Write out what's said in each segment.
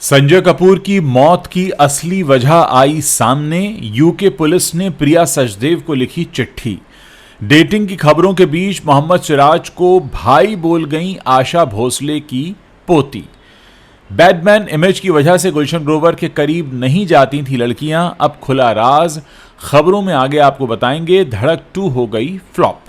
संजय कपूर की मौत की असली वजह आई सामने। यूके पुलिस ने प्रिया सचदेव को लिखी चिट्ठी। डेटिंग की खबरों के बीच मोहम्मद सिराज को भाई बोल गईं आशा भोसले की पोती। बैडमैन इमेज की वजह से गुलशन ग्रोवर के करीब नहीं जाती थी लड़कियां, अब खुला राज। खबरों में आगे आपको बताएंगे। धड़क 2 हो गई फ्लॉप।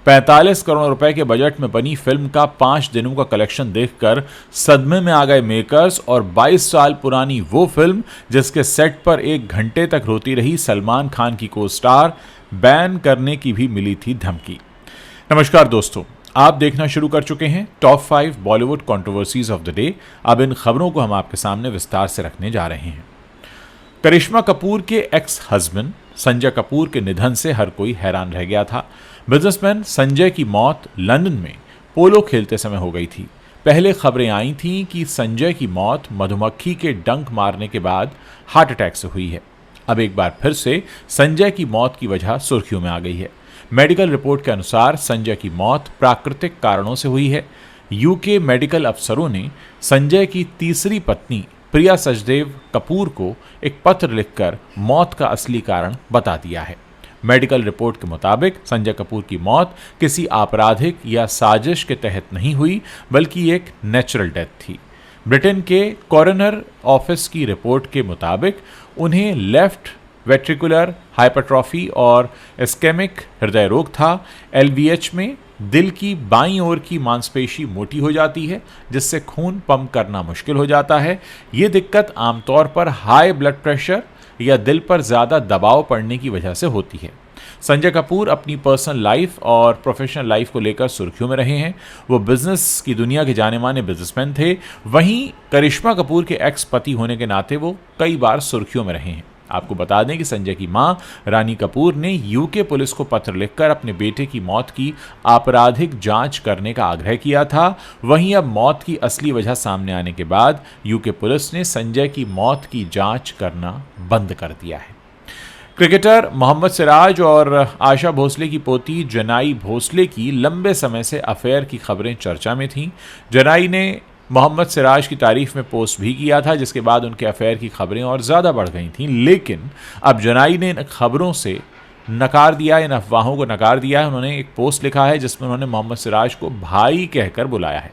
45 करोड़ रुपए के बजट में बनी फिल्म का 5 दिनों का कलेक्शन देखकर सदमे में आ गए मेकर्स, और 22 साल पुरानी वो फिल्म जिसके सेट पर 1 घंटे तक रोती रही सलमान खान की को स्टार, बैन करने की भी मिली थी धमकी। नमस्कार दोस्तों, आप देखना शुरू कर चुके हैं top 5 Bollywood controversies of the day. अब इन खबरों को हम आपके सामने विस्तार से रखने जा रहे हैं। करिश्मा कपूर के एक्स हस्बैंड संजय कपूर के निधन से हर कोई हैरान रह गया था। बिजनेसमैन संजय की मौत लंदन में पोलो खेलते समय हो गई थी। पहले खबरें आई थीं कि संजय की मौत मधुमक्खी के डंक मारने के बाद हार्ट अटैक से हुई है। अब एक बार फिर से संजय की मौत की वजह सुर्खियों में आ गई है। मेडिकल रिपोर्ट के अनुसार संजय की मौत प्राकृतिक कारणों से हुई है। यूके मेडिकल अफसरों ने संजय की तीसरी पत्नी प्रिया सचदेव कपूर को एक पत्र लिखकर मौत का असली कारण बता दिया है। मेडिकल रिपोर्ट के मुताबिक संजय कपूर की मौत किसी आपराधिक या साजिश के तहत नहीं हुई, बल्कि एक नेचुरल डेथ थी। ब्रिटेन के कॉरोनर ऑफिस की रिपोर्ट के मुताबिक उन्हें लेफ्ट वेट्रिकुलर हाइपरट्रॉफी और इस्केमिक हृदय रोग था। एलवीएच में दिल की बाईं ओर की मांसपेशी मोटी हो जाती है, जिससे खून पंप करना मुश्किल हो जाता है। ये दिक्कत आमतौर पर हाई ब्लड प्रेशर या दिल पर ज़्यादा दबाव पड़ने की वजह से होती है। संजय कपूर अपनी पर्सनल लाइफ और प्रोफेशनल लाइफ को लेकर सुर्खियों में रहे हैं। वो बिजनेस की दुनिया के जाने माने बिजनेसमैन थे। वहीं करिश्मा कपूर के एक्स पति होने के नाते वो कई बार सुर्खियों में रहे हैं। आपको बता दें कि संजय की मां रानी कपूर ने यूके पुलिस को पत्र लिखकर अपने बेटे की मौत की आपराधिक जांच करने का आग्रह किया था। वहीं अब मौत की असली वजह सामने आने के बाद यूके पुलिस ने संजय की मौत की जांच करना बंद कर दिया है। क्रिकेटर मोहम्मद सिराज और आशा भोसले की पोती जनाई भोसले की लंबे समय से अफेयर की खबरें चर्चा में थीं। जनाई ने मोहम्मद सिराज की तारीफ में पोस्ट भी किया था, जिसके बाद उनके अफेयर की खबरें और ज़्यादा बढ़ गई थीं। लेकिन अब जनाई ने इन खबरों से नकार दिया, इन अफवाहों को नकार दिया है। उन्होंने एक पोस्ट लिखा है जिसमें उन्होंने मोहम्मद सिराज को भाई कहकर बुलाया है।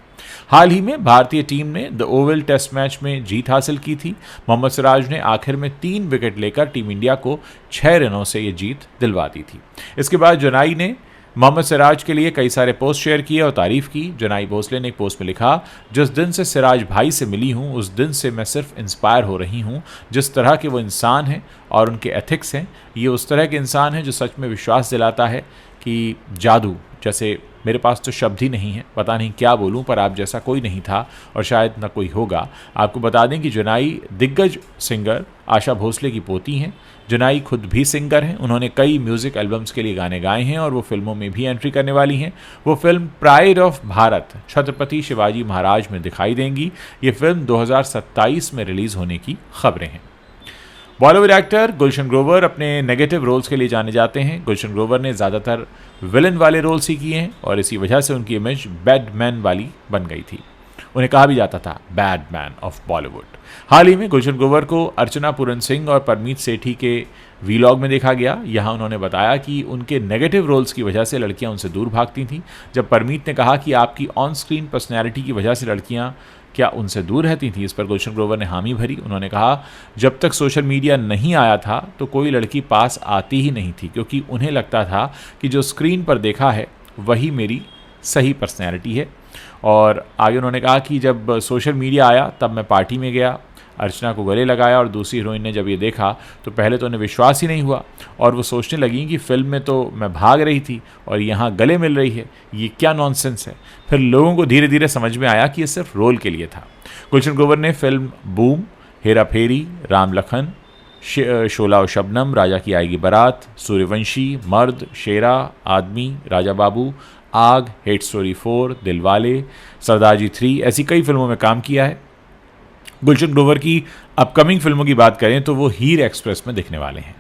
हाल ही में भारतीय टीम ने द ओवल टेस्ट मैच में जीत हासिल की थी। मोहम्मद सिराज ने आखिर में 3 विकेट लेकर टीम इंडिया को 6 रनों से ये जीत दिलवा दी थी। इसके बाद जनाई ने मोहम्मद सिराज के लिए कई सारे पोस्ट शेयर किए और तारीफ की। जनाई भोसले ने एक पोस्ट में लिखा, जिस दिन से सिराज भाई से मिली हूँ उस दिन से मैं सिर्फ इंस्पायर हो रही हूँ। जिस तरह के वो इंसान हैं और उनके एथिक्स हैं, ये उस तरह के इंसान हैं जो सच में विश्वास दिलाता है कि जादू, जैसे मेरे पास तो शब्द ही नहीं है, पता नहीं क्या बोलूं, पर आप जैसा कोई नहीं था और शायद न कोई होगा। आपको बता दें कि जनाई दिग्गज सिंगर आशा भोसले की पोती हैं। जनाई खुद भी सिंगर हैं। उन्होंने कई म्यूज़िक एल्बम्स के लिए गाने गाए हैं और वो फिल्मों में भी एंट्री करने वाली हैं। वो film pride of Bharat Chhatrapati Shivaji Maharaj में दिखाई देंगी। ये फिल्म 2027 में रिलीज़ होने की खबरें हैं। बॉलीवुड एक्टर गुलशन ग्रोवर अपने नेगेटिव रोल्स के लिए जाने जाते हैं। गुलशन ग्रोवर ने ज़्यादातर विलन वाले रोल्स ही किए हैं और इसी वजह से उनकी इमेज बैडमैन वाली बन गई थी। उन्हें कहा भी जाता था बैडमैन ऑफ बॉलीवुड। हाल ही में गुलशन ग्रोवर को अर्चना पूरन सिंह और परमीत सेठी के वीलॉग में देखा गया। यहाँ उन्होंने बताया कि उनके नेगेटिव रोल्स की वजह से लड़कियाँ उनसे दूर भागती थीं। जब परमीत ने कहा कि आपकी ऑन स्क्रीन पर्सनैलिटी की वजह से लड़कियाँ क्या उनसे दूर रहती थी, इस पर गुलशन ग्रोवर ने हामी भरी। उन्होंने कहा, जब तक सोशल मीडिया नहीं आया था तो कोई लड़की पास आती ही नहीं थी, क्योंकि उन्हें लगता था कि जो स्क्रीन पर देखा है वही मेरी सही पर्सनैलिटी है। और आगे उन्होंने कहा कि जब सोशल मीडिया आया तब मैं पार्टी में गया, अर्चना को गले लगाया और दूसरी हीरोइन ने जब ये देखा तो पहले तो उन्हें विश्वास ही नहीं हुआ और वो सोचने लगी कि फिल्म में तो मैं भाग रही थी और यहाँ गले मिल रही है, ये क्या नॉनसेंस है। फिर लोगों को धीरे धीरे समझ में आया कि ये सिर्फ रोल के लिए था। गुलशन ग्रोवर ने फिल्म बूम, हेरा फेरी, राम लखन, शोला और शबनम, राजा की आएगी बारात, सूर्यवंशी, मर्द, शेरा, आदमी, राजा बाबू, आग, हेट स्टोरी 4, दिलवाले, सरदारजी 3 ऐसी कई फिल्मों में काम किया है। गुलशन ग्रोवर की अपकमिंग फिल्मों की बात करें तो वो हीर एक्सप्रेस में दिखने वाले हैं।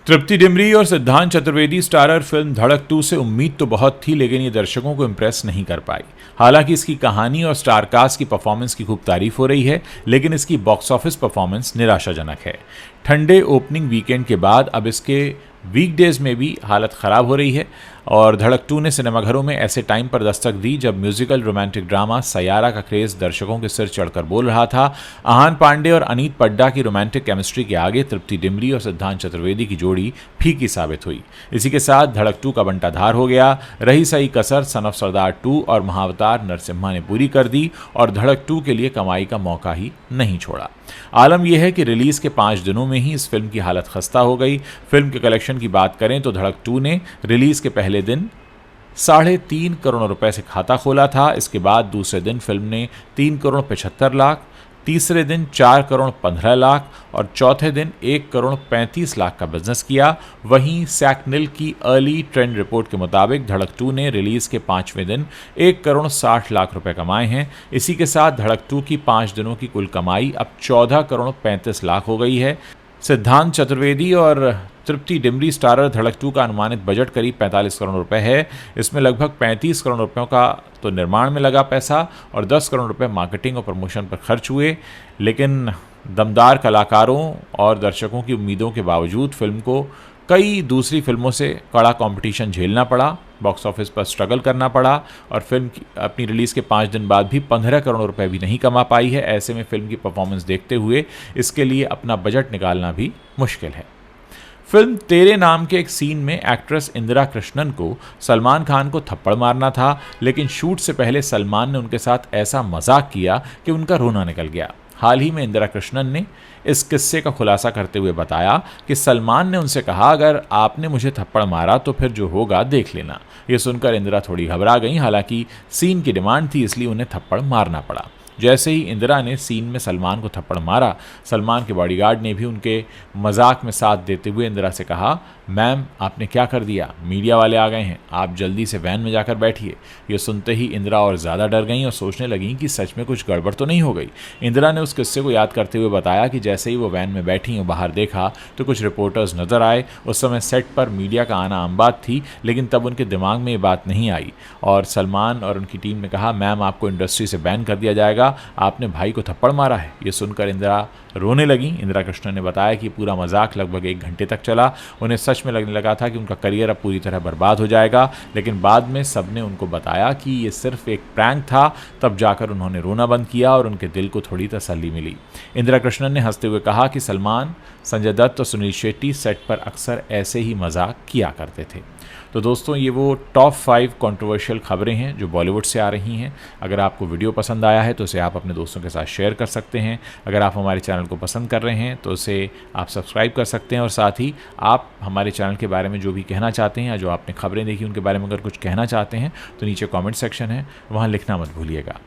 तृप्ति डिमरी और सिद्धांत चतुर्वेदी स्टारर फिल्म धड़क 2 से उम्मीद तो बहुत थी, लेकिन ये दर्शकों को इम्प्रेस नहीं कर पाई। हालांकि इसकी कहानी और स्टारकास्ट की परफॉर्मेंस की खूब तारीफ हो रही है, लेकिन इसकी बॉक्स ऑफिस परफॉर्मेंस निराशाजनक है। ठंडे ओपनिंग वीकेंड के बाद अब इसके वीकडेज में भी हालत ख़राब हो रही है और धड़क 2 ने सिनेमाघरों में ऐसे टाइम पर दस्तक दी जब म्यूजिकल रोमांटिक ड्रामा सयारा का क्रेज दर्शकों के सिर चढ़कर बोल रहा था। आहान पांडे और अनीत पड्डा की रोमांटिक केमिस्ट्री के आगे तृप्ति डिमरी और सिद्धांत चतुर्वेदी की जोड़ी फीकी साबित हुई। इसी के साथ धड़क 2 का बंटाधार हो गया। रही सही कसर सन ऑफ सरदार 2 और महाअवतार नरसिम्हा ने पूरी कर दी और धड़क 2 के लिए कमाई का मौका ही नहीं छोड़ा। आलम यह है कि रिलीज के 5 दिनों में ही इस फिल्म की हालत खस्ता हो गई। फिल्म के कलेक्शन की बात करें तो धड़क 2 ने रिलीज के पहले दिन 3.5 करोड़ रुपए से खाता खोला था। इसके बाद दूसरे दिन फिल्म ने 3 करोड़ 75 लाख, तीसरे दिन 4 करोड़ 15 लाख और चौथे दिन 1 करोड़ 35 लाख का बिजनेस किया। वहीं सैकनिल की अर्ली ट्रेंड रिपोर्ट के मुताबिक धड़क 2 ने रिलीज के 5वें दिन 1 करोड़ 60 लाख रुपए कमाए हैं। इसी के साथ धड़क 2 की 5 दिनों की कुल कमाई अब 14 करोड़ 35 लाख हो गई है। सिद्धांत चतुर्वेदी और तृप्ति डिमरी स्टारर धड़क 2 का अनुमानित बजट करीब 45 करोड़ रुपए है। इसमें लगभग 35 करोड़ रुपयों का तो निर्माण में लगा पैसा और 10 करोड़ रुपए मार्केटिंग और प्रमोशन पर खर्च हुए। लेकिन दमदार कलाकारों और दर्शकों की उम्मीदों के बावजूद फिल्म को कई दूसरी फिल्मों से कड़ा कंपटीशन झेलना पड़ा, बॉक्स ऑफिस पर स्ट्रगल करना पड़ा और फिल्म अपनी रिलीज़ के 5 दिन बाद भी 15 करोड़ रुपए भी नहीं कमा पाई है। ऐसे में फिल्म की परफॉर्मेंस देखते हुए इसके लिए अपना बजट निकालना भी मुश्किल है। फिल्म तेरे नाम के एक सीन में एक्ट्रेस इंदिरा कृष्णन को सलमान खान को थप्पड़ मारना था, लेकिन शूट से पहले सलमान ने उनके साथ ऐसा मजाक किया कि उनका रोना निकल गया। हाल ही में इंदिरा कृष्णन ने इस किस्से का खुलासा करते हुए बताया कि सलमान ने उनसे कहा, अगर आपने मुझे थप्पड़ मारा तो फिर जो होगा देख लेना। ये सुनकर इंदिरा थोड़ी घबरा गई। हालांकि सीन की डिमांड थी, इसलिए उन्हें थप्पड़ मारना पड़ा। जैसे ही इंदिरा ने सीन में सलमान को थप्पड़ मारा, सलमान के बॉडीगार्ड ने भी उनके मजाक में साथ देते हुए इंदिरा से कहा, मैम आपने क्या कर दिया, मीडिया वाले आ गए हैं, आप जल्दी से वैन में जाकर बैठिए। ये सुनते ही इंदिरा और ज़्यादा डर गईं और सोचने लगीं कि सच में कुछ गड़बड़ तो नहीं हो गई। इंदिरा ने उस किस्से को याद करते हुए बताया कि जैसे ही वो वैन में बैठी और बाहर देखा तो कुछ रिपोर्टर्स नज़र आए। उस समय सेट पर मीडिया का आना आम बात थी, लेकिन तब उनके दिमाग में ये बात नहीं आई और सलमान और उनकी टीम ने कहा, मैम आपको इंडस्ट्री से बैन कर दिया जाएगा, आपने भाई को थप्पड़ मारा है। ये सुनकर इंदिरा रोने लगी। इंदिरा कृष्णन ने बताया कि पूरा मजाक लगभग 1 घंटे तक चला। उन्हें सच में लगने लगा था कि उनका करियर अब पूरी तरह बर्बाद हो जाएगा, लेकिन बाद में सबने उनको बताया कि ये सिर्फ एक प्रैंक था। तब जाकर उन्होंने रोना बंद किया और उनके दिल को थोड़ी तसल्ली मिली। इंदिरा कृष्णन ने हंसते हुए कहा कि सलमान, संजय दत्त और सुनील शेट्टी सेट पर अक्सर ऐसे ही मजाक किया करते थे। तो दोस्तों, ये वो टॉप 5 कंट्रोवर्शियल खबरें हैं जो बॉलीवुड से आ रही हैं। अगर आपको वीडियो पसंद आया है तो इसे आप अपने दोस्तों के साथ शेयर कर सकते हैं। अगर आप हमारे चैनल को पसंद कर रहे हैं तो इसे आप सब्सक्राइब कर सकते हैं और साथ ही आप हमारे चैनल के बारे में जो भी कहना चाहते हैं या जो आपने खबरें देखी उनके बारे में अगर कुछ कहना चाहते हैं तो नीचे कमेंट सेक्शन है, वहाँ लिखना मत भूलिएगा।